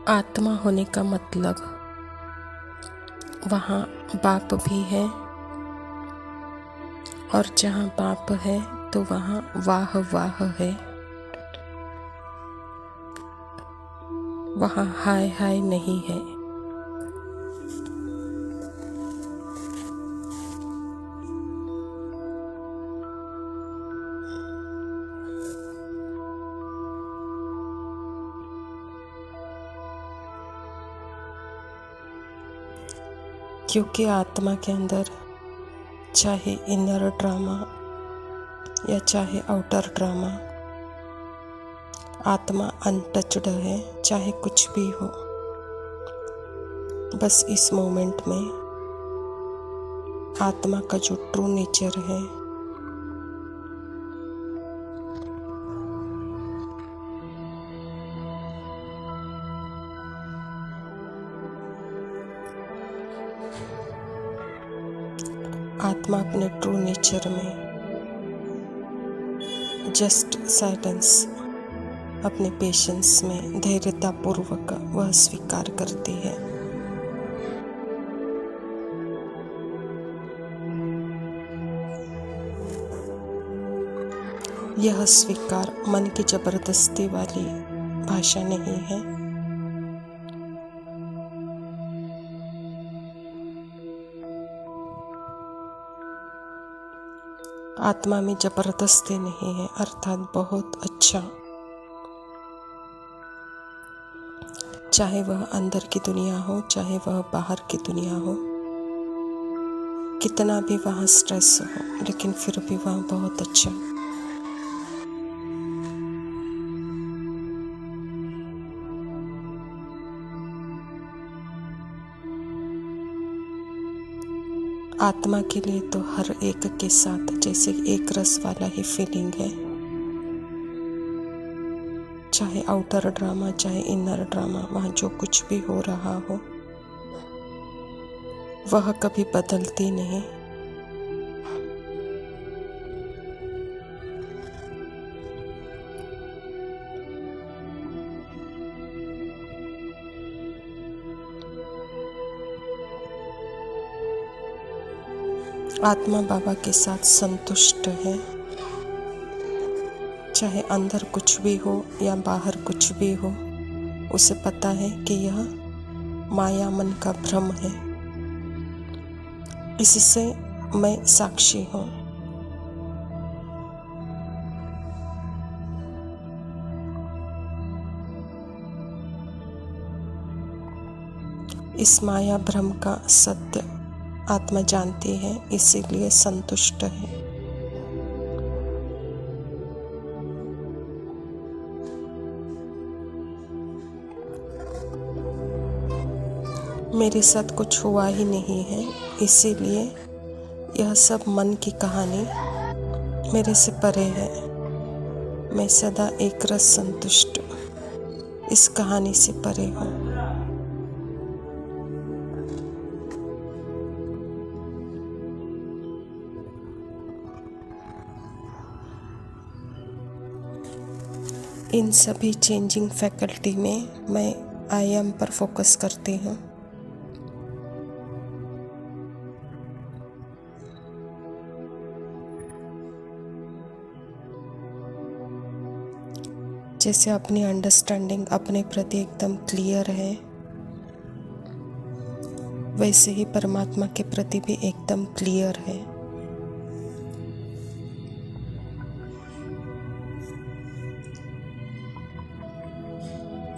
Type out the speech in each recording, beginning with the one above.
आत्मा होने का मतलब वहाँ बाप भी है, और जहाँ बाप है तो वहाँ वाह वाह है। वहाँ हाय हाय नहीं है। क्योंकि आत्मा के अंदर चाहे इनर ड्रामा या चाहे आउटर ड्रामा, आत्मा अनटच्ड है, चाहे कुछ भी हो। बस इस मोमेंट में आत्मा का जो ट्रू नेचर है आत्मा अपने ट्रू नेचर में जस्ट साइलेंस, अपने पेशेंस में धैर्यतापूर्वक वह स्वीकार करती है। यह स्वीकार मन की जबरदस्ती वाली भाषा नहीं है। आत्मा में जबरदस्ती नहीं है, अर्थात बहुत अच्छा। चाहे वह अंदर की दुनिया हो, चाहे वह बाहर की दुनिया हो, कितना भी वहाँ स्ट्रेस हो, लेकिन फिर भी वह बहुत अच्छा। आत्मा के लिए तो हर एक के साथ जैसे एक रस वाला ही फीलिंग है। चाहे आउटर ड्रामा चाहे इनर ड्रामा, वहाँ जो कुछ भी हो रहा हो वह कभी बदलती नहीं। आत्मा बाबा के साथ संतुष्ट है, चाहे अंदर कुछ भी हो या बाहर कुछ भी हो। उसे पता है कि यह माया मन का भ्रम है, इससे मैं साक्षी हूँ। इस माया भ्रम का सत्य आत्मा जानती है, इसीलिए संतुष्ट है। मेरे साथ कुछ हुआ ही नहीं है, इसीलिए यह सब मन की कहानी मेरे से परे है। मैं सदा एक रस संतुष्ट इस कहानी से परे हूँ। इन सभी चेंजिंग फैकल्टी में मैं आई एम पर फोकस करती हूँ। जैसे अपनी अंडरस्टैंडिंग अपने प्रति एकदम क्लियर है, वैसे ही परमात्मा के प्रति भी एकदम क्लियर है।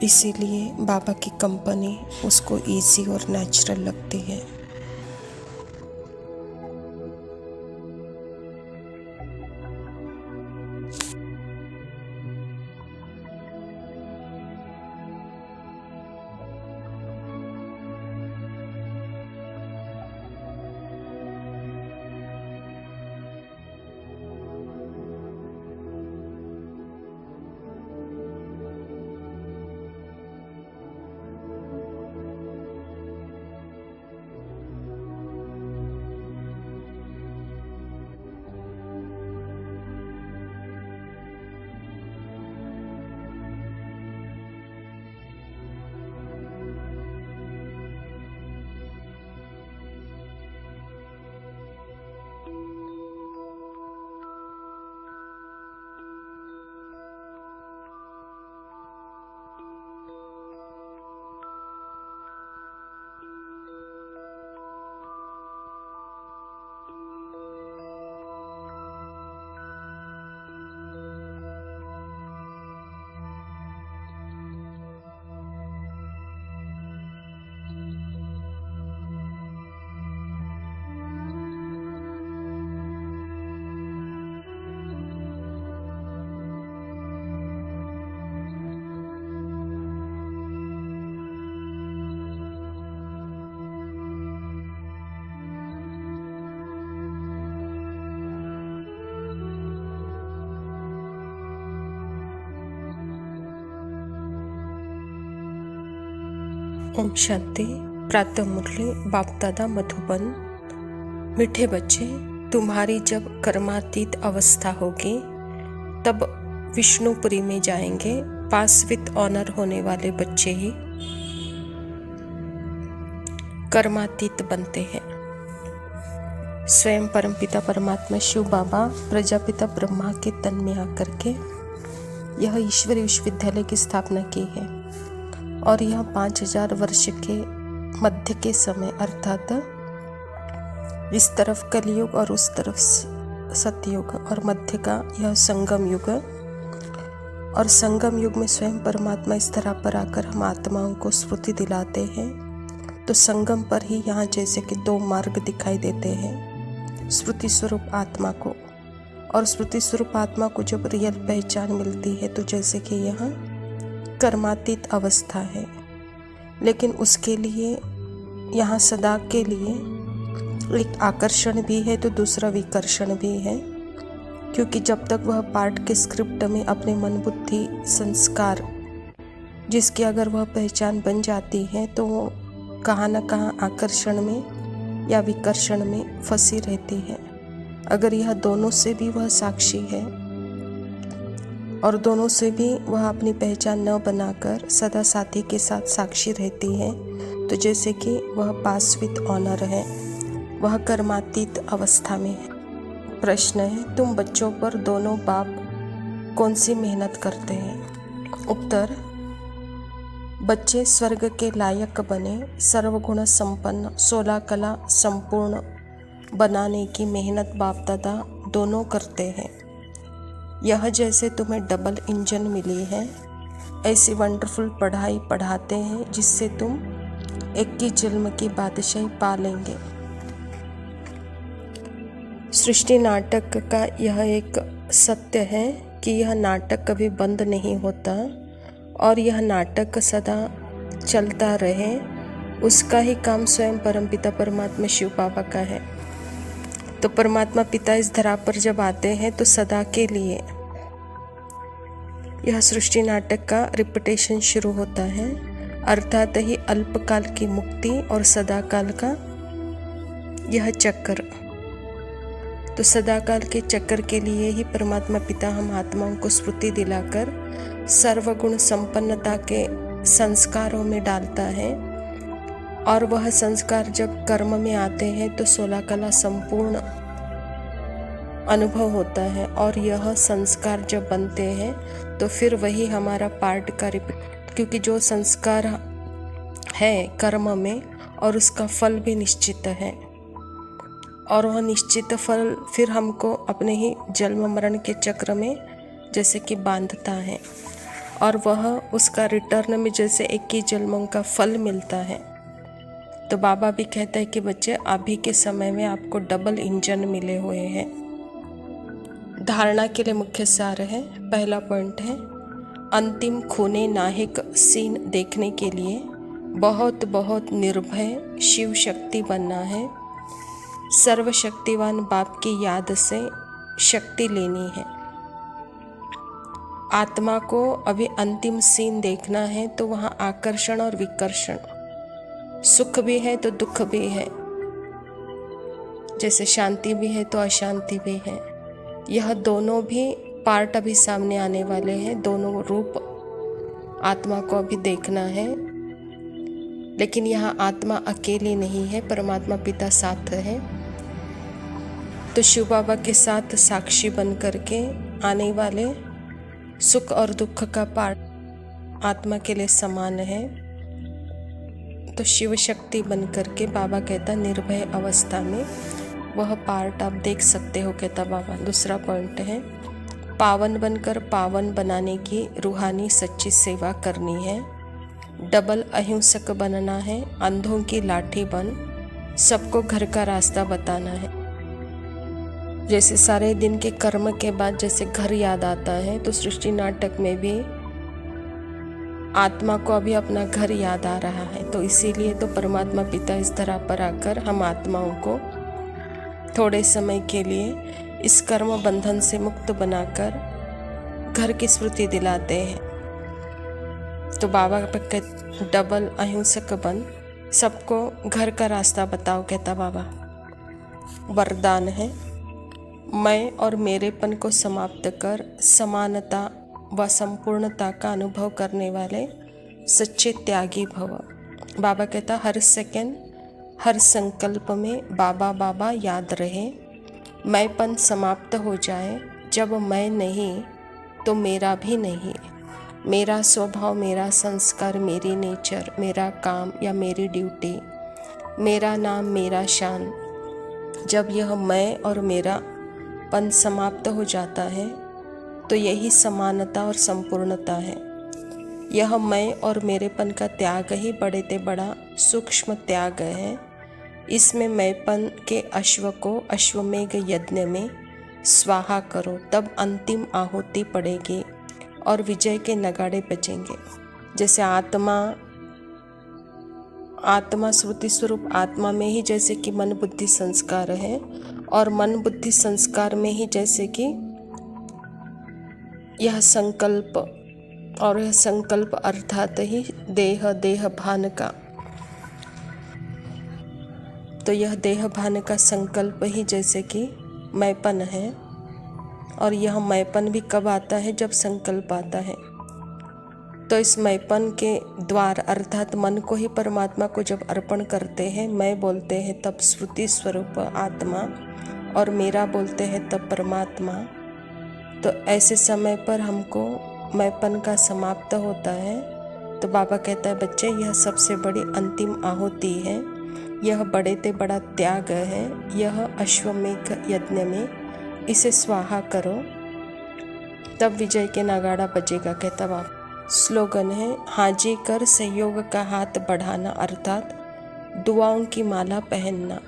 इसीलिए बाबा की कंपनी उसको इजी और नेचुरल लगती है। ओम शांति। प्रातः मुरली बाप दादा मधुबन। मीठे बच्चे, तुम्हारी जब कर्मातीत अवस्था होगी तब विष्णुपुरी में जाएंगे। पास विथ ऑनर होने वाले बच्चे ही कर्मातीत बनते हैं। स्वयं परमपिता परमात्मा शिव बाबा प्रजापिता ब्रह्मा के तन में आकर के यह ईश्वरीय विश्वविद्यालय की स्थापना की है और यह 5000 वर्ष के मध्य के समय अर्थात इस तरफ कलयुग और उस तरफ सतयुग और मध्य का यह संगम युग। और संगम युग में स्वयं परमात्मा इस तरह पर आकर हम आत्माओं को स्मृति दिलाते हैं। तो संगम पर ही यहाँ जैसे कि 2 मार्ग दिखाई देते हैं स्मृति स्वरूप आत्मा को, और स्मृति स्वरूप आत्मा को जब रियल पहचान मिलती है तो जैसे कि यह कर्मातीत अवस्था है। लेकिन उसके लिए यहाँ सदा के लिए एक आकर्षण भी है तो दूसरा विकर्षण भी है, क्योंकि जब तक वह पाठ के स्क्रिप्ट में अपने मन बुद्धि संस्कार जिसकी अगर वह पहचान बन जाती है तो वो कहाँ न कहाँ आकर्षण में या विकर्षण में फंसी रहती है। अगर यह दोनों से भी वह साक्षी है और दोनों से भी वह अपनी पहचान न बनाकर सदा साथी के साथ साक्षी रहती है तो जैसे कि वह पास विथ ऑनर है, वह कर्मातीत अवस्था में है। प्रश्न है, तुम बच्चों पर दोनों बाप कौन सी मेहनत करते हैं? उत्तर, बच्चे स्वर्ग के लायक बने, सर्वगुण संपन्न 16 कला संपूर्ण बनाने की मेहनत बाप दादा दोनों करते हैं। यह जैसे तुम्हें डबल इंजन मिली है ऐसी वंडरफुल पढ़ाई पढ़ाते हैं जिससे तुम 21 जन्म की बादशाही पा लेंगे। सृष्टि नाटक का यह एक सत्य है कि यह नाटक कभी बंद नहीं होता और यह नाटक सदा चलता रहे, उसका ही काम स्वयं परमपिता परमात्मा शिव बाबा का है। तो परमात्मा पिता इस धरा पर जब आते हैं तो सदा के लिए यह सृष्टि नाटक का रिपीटेशन शुरू होता है, अर्थात ही अल्पकाल की मुक्ति और सदाकाल का यह चक्र। तो सदाकाल के चक्र के लिए ही परमात्मा पिता हम आत्माओं को स्मृति दिलाकर सर्वगुण संपन्नता के संस्कारों में डालता है और वह संस्कार जब कर्म में आते हैं तो 16 कला संपूर्ण अनुभव होता है और यह संस्कार जब बनते हैं तो फिर वही हमारा पार्ट का रिपीट, क्योंकि जो संस्कार है कर्म में और उसका फल भी निश्चित है और वह निश्चित फल फिर हमको अपने ही जन्म मरण के चक्र में जैसे कि बांधता है और वह उसका रिटर्न में जैसे 21 जन्मों का फल मिलता है। तो बाबा भी कहता है कि बच्चे अभी के समय में आपको डबल इंजन मिले हुए हैं। धारणा के लिए मुख्य सार है, पहला पॉइंट है, अंतिम खूने नाहिक सीन देखने के लिए बहुत बहुत निर्भय शिव शक्ति बनना है। सर्वशक्तिवान बाप की याद से शक्ति लेनी है। आत्मा को अभी अंतिम सीन देखना है तो वहाँ आकर्षण और विकर्षण, सुख भी है तो दुख भी है, जैसे शांति भी है तो अशांति भी है। यह दोनों भी पार्ट अभी सामने आने वाले हैं, दोनों रूप आत्मा को अभी देखना है। लेकिन यहाँ आत्मा अकेली नहीं है, परमात्मा पिता साथ है। तो शिव बाबा के साथ साक्षी बन करके आने वाले सुख और दुख का पार्ट आत्मा के लिए समान है। तो शिव शक्ति बन करके बाबा कहता निर्भय अवस्था में वह पार्ट आप देख सकते हो, कहता बाबा। दूसरा पॉइंट है, पावन बनकर पावन बनाने की रूहानी सच्ची सेवा करनी है। डबल अहिंसक बनना है, अंधों की लाठी बन सबको घर का रास्ता बताना है। जैसे सारे दिन के कर्म के बाद जैसे घर याद आता है तो सृष्टि नाटक में भी आत्मा को अभी अपना घर याद आ रहा है। तो इसीलिए तो परमात्मा पिता इस तरह पर आकर हम आत्माओं को थोड़े समय के लिए इस कर्म बंधन से मुक्त बनाकर घर की स्मृति दिलाते हैं। तो बाबा पे डबल अहिंसक बन, सबको घर का रास्ता बताओ, कहता बाबा। वरदान है, मैं और मेरेपन को समाप्त कर समानता व संपूर्णता का अनुभव करने वाले सच्चे त्यागी भव। बाबा कहता हर सेकंड हर संकल्प में बाबा बाबा याद रहे। मैंपन समाप्त हो जाए, जब मैं नहीं तो मेरा भी नहीं। मेरा स्वभाव, मेरा संस्कार, मेरी नेचर, मेरा काम या मेरी ड्यूटी, मेरा नाम, मेरा शान, जब यह मैं और मेरा पन समाप्त हो जाता है तो यही समानता और संपूर्णता है। यह मैं और मेरेपन का त्याग ही बड़े ते बड़ा सूक्ष्म त्याग है। इसमें मैंपन के अश्व को अश्वमेघ यज्ञ में स्वाहा करो, तब अंतिम आहुति पड़ेगी और विजय के नगाड़े बजेंगे। जैसे आत्मा श्रुति स्वरूप आत्मा में ही जैसे कि मन बुद्धि संस्कार है, और मन बुद्धि संस्कार में ही जैसे कि यह संकल्प, और यह संकल्प अर्थात ही देह भान का, तो यह देह भान का संकल्प ही जैसे कि मैंपन है। और यह मैंपन भी कब आता है? जब संकल्प आता है। तो इस मैंपन के द्वार अर्थात मन को ही परमात्मा को जब अर्पण करते हैं, मैं बोलते हैं तब श्रुति स्वरूप आत्मा, और मेरा बोलते हैं तब परमात्मा। तो ऐसे समय पर हमको मैंपन का समाप्त होता है। तो बाबा कहता है बच्चे, यह सबसे बड़ी अंतिम आहुति है, यह बड़े ते बड़ा त्याग है, यह अश्वमेघ यज्ञ में इसे स्वाहा करो, तब विजय के नगाड़ा बजेगा, कहता बाबा। स्लोगन है, हाजी कर सहयोग का हाथ बढ़ाना, अर्थात दुआओं की माला पहनना।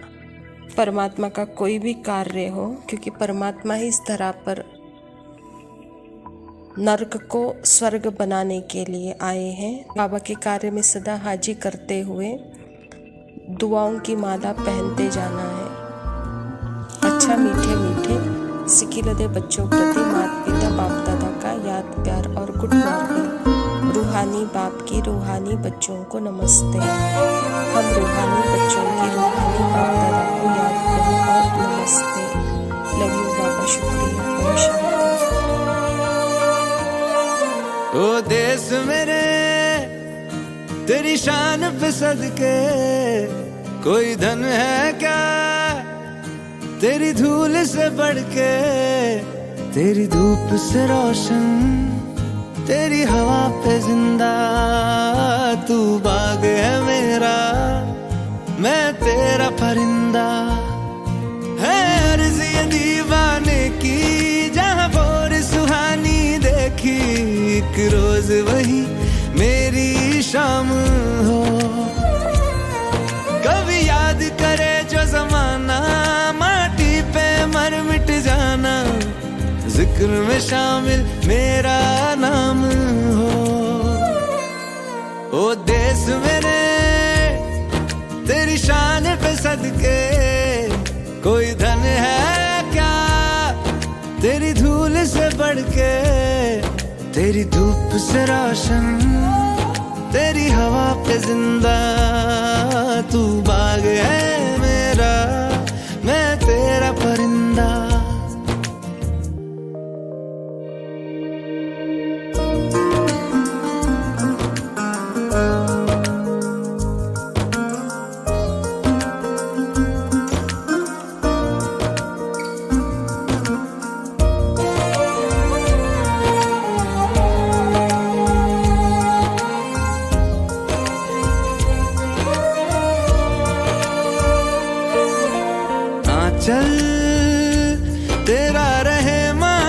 परमात्मा का कोई भी कार्य हो, क्योंकि परमात्मा ही इस धरा पर नरक को स्वर्ग बनाने के लिए आए हैं। बाबा के कार्य में सदा हाजी करते हुए दुआओं की माला पहनते जाना है। अच्छा मीठे मीठे सिकिलदे बच्चों प्रति माता पिता बाप दादा का याद प्यार और गुड मॉर्निंग। रूहानी बाप की रूहानी बच्चों को नमस्ते। हम रूहानी बच्चों की रूहानी बाप दादा को याद करें और नमस्ते। लव यू बाबा, शुक्रिया। ओ देश मेरे तेरी शान पे सदके, कोई धन है क्या तेरी धूल से बढ़ के, तेरी धूप से रोशन, तेरी हवा पे जिंदा, तू बाग है मेरा, मैं तेरा परिंदा। है अर्ज़ ये दीवाने की, जहाँ भोर सुहानी देखी, एक रोज वही मेरी शाम हो। कभी याद करे जो जमाना, माटी पे मर मिट जाना, जिक्र में शामिल मेरा नाम हो। ओ देश मेरे तेरी शान पे सदके, कोई धन है क्या तेरी धूल से बढ़ के, तेरी धूप से रोशन, तेरी हवा पे जिंदा, तू बाग है मेरा, मैं तेरा परिंदा। चल तेरा रहे माँ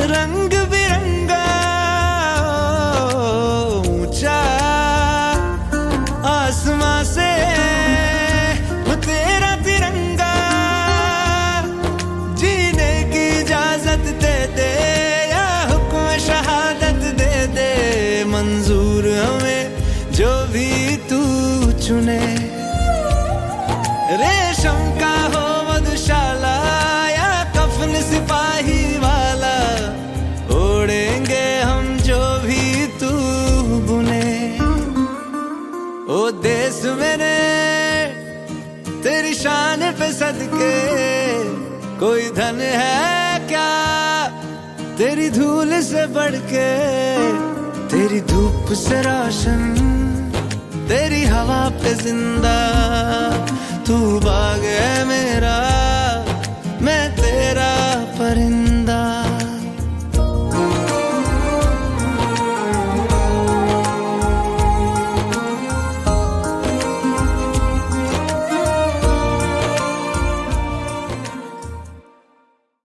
रंग बिरंगा, ऊंचा आसमां से तेरा तिरंगा, जीने की इजाजत दे दे या हुक्म शहादत दे दे, मंजूर हमें जो भी तू चुने। रेशम का हो मधुशाला या कफन सिपाही वाला, ओढ़ेंगे हम जो भी तू देश मेरे तेरी शान पे सदके, कोई धन है क्या तेरी धूल से बढ़ के। तेरी धूप से रोशन, तेरी हवा पे जिंदा, तू